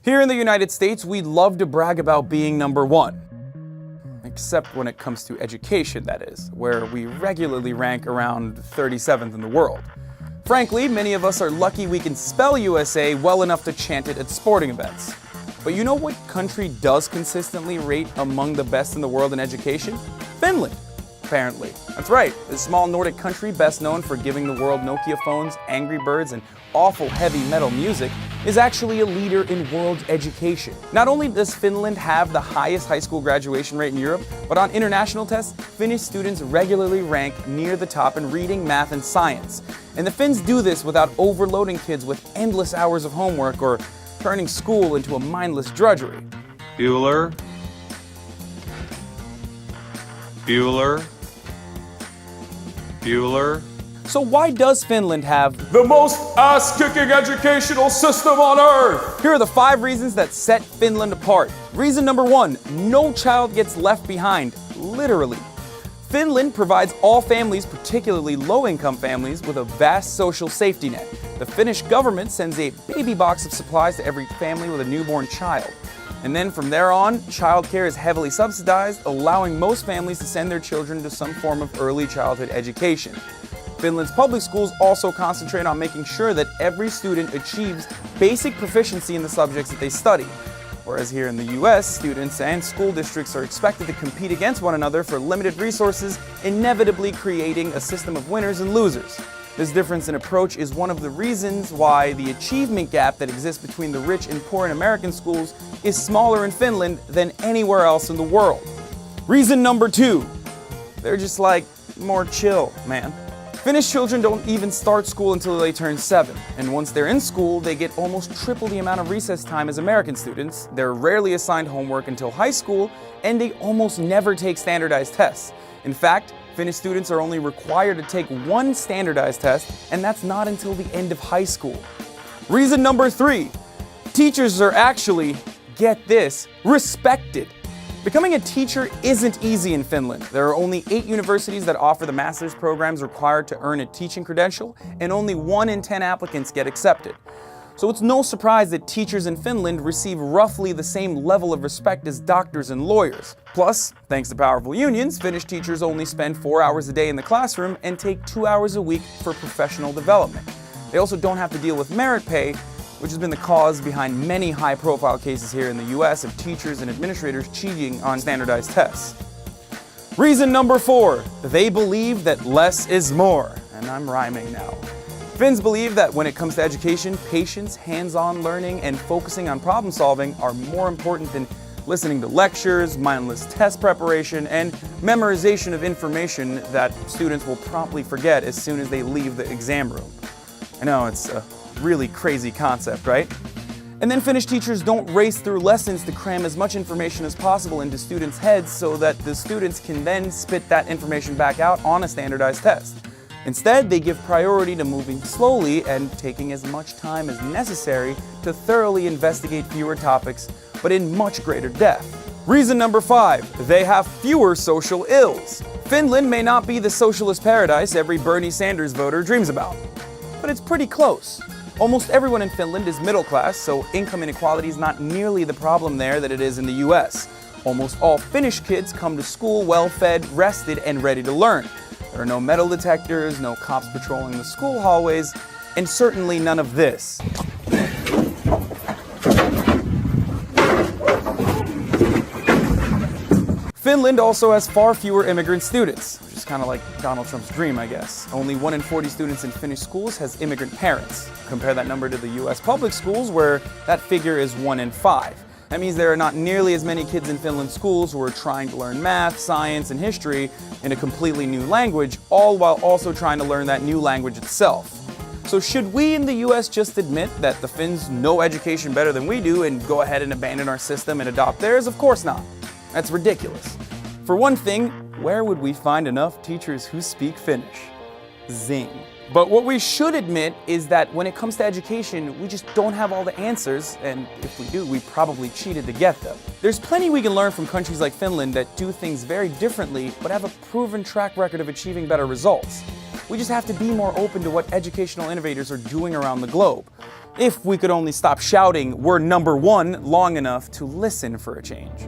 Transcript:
Here in the United States, we love to brag about being number one. Except when it comes to education, that is, where we regularly rank around 37th in the world. Frankly, many of us are lucky we can spell USA well enough to chant it at sporting events. But you know what country does consistently rate among the best in the world in education? Finland, apparently. That's right, this small Nordic country best known for giving the world Nokia phones, Angry Birds, and awful heavy metal music, is actually a leader in world education. Not only does Finland have the highest high school graduation rate in Europe, but on international tests, Finnish students regularly rank near the top in reading, math, and science. And the Finns do this without overloading kids with endless hours of homework or turning school into a mindless drudgery. Bueller. Bueller. Bueller. So why does Finland have the most ass-kicking educational system on earth? Here are the 5 reasons that set Finland apart. Reason number 1, no child gets left behind, literally. Finland provides all families, particularly low-income families, with a vast social safety net. The Finnish government sends a baby box of supplies to every family with a newborn child. And then from there on, childcare is heavily subsidized, allowing most families to send their children to some form of early childhood education. Finland's public schools also concentrate on making sure that every student achieves basic proficiency in the subjects that they study. Whereas here in the US, students and school districts are expected to compete against one another for limited resources, inevitably creating a system of winners and losers. This difference in approach is one of the reasons why the achievement gap that exists between the rich and poor in American schools is smaller in Finland than anywhere else in the world. Reason number 2, they're just like more chill, man. Finnish children don't even start school until they turn 7, and once they're in school, they get almost triple the amount of recess time as American students. They're rarely assigned homework until high school, and they almost never take standardized tests. In fact, Finnish students are only required to take 1 standardized test, and that's not until the end of high school. Reason number 3, teachers are actually, get this, respected. Becoming a teacher isn't easy in Finland. There are only 8 universities that offer the master's programs required to earn a teaching credential, and only 1 in 10 applicants get accepted. So it's no surprise that teachers in Finland receive roughly the same level of respect as doctors and lawyers. Plus, thanks to powerful unions, Finnish teachers only spend 4 hours a day in the classroom and take 2 hours a week for professional development. They also don't have to deal with merit pay, which has been the cause behind many high-profile cases here in the US of teachers and administrators cheating on standardized tests. Reason number 4, they believe that less is more. And I'm rhyming now. Finns believe that when it comes to education, patience, hands-on learning, and focusing on problem solving are more important than listening to lectures, mindless test preparation, and memorization of information that students will promptly forget as soon as they leave the exam room. I know, it's a really crazy concept, right? And then Finnish teachers don't race through lessons to cram as much information as possible into students' heads so that the students can then spit that information back out on a standardized test. Instead, they give priority to moving slowly and taking as much time as necessary to thoroughly investigate fewer topics, but in much greater depth. Reason number 5, they have fewer social ills. Finland may not be the socialist paradise every Bernie Sanders voter dreams about, but it's pretty close. Almost everyone in Finland is middle class, so income inequality is not nearly the problem there that it is in the US. Almost all Finnish kids come to school well-fed, rested, and ready to learn. There are no metal detectors, no cops patrolling the school hallways, and certainly none of this. Finland also has far fewer immigrant students, which is kind of like Donald Trump's dream, I guess. Only 1 in 40 students in Finnish schools has immigrant parents. Compare that number to the US public schools, where that figure is 1 in 5. That means there are not nearly as many kids in Finland's schools who are trying to learn math, science, and history in a completely new language, all while also trying to learn that new language itself. So should we in the US just admit that the Finns know education better than we do and go ahead and abandon our system and adopt theirs? Of course not. That's ridiculous. For one thing, where would we find enough teachers who speak Finnish? Zing. But what we should admit is that when it comes to education, we just don't have all the answers, and if we do, we probably cheated to get them. There's plenty we can learn from countries like Finland that do things very differently, but have a proven track record of achieving better results. We just have to be more open to what educational innovators are doing around the globe. If we could only stop shouting, "We're number one" long enough to listen for a change.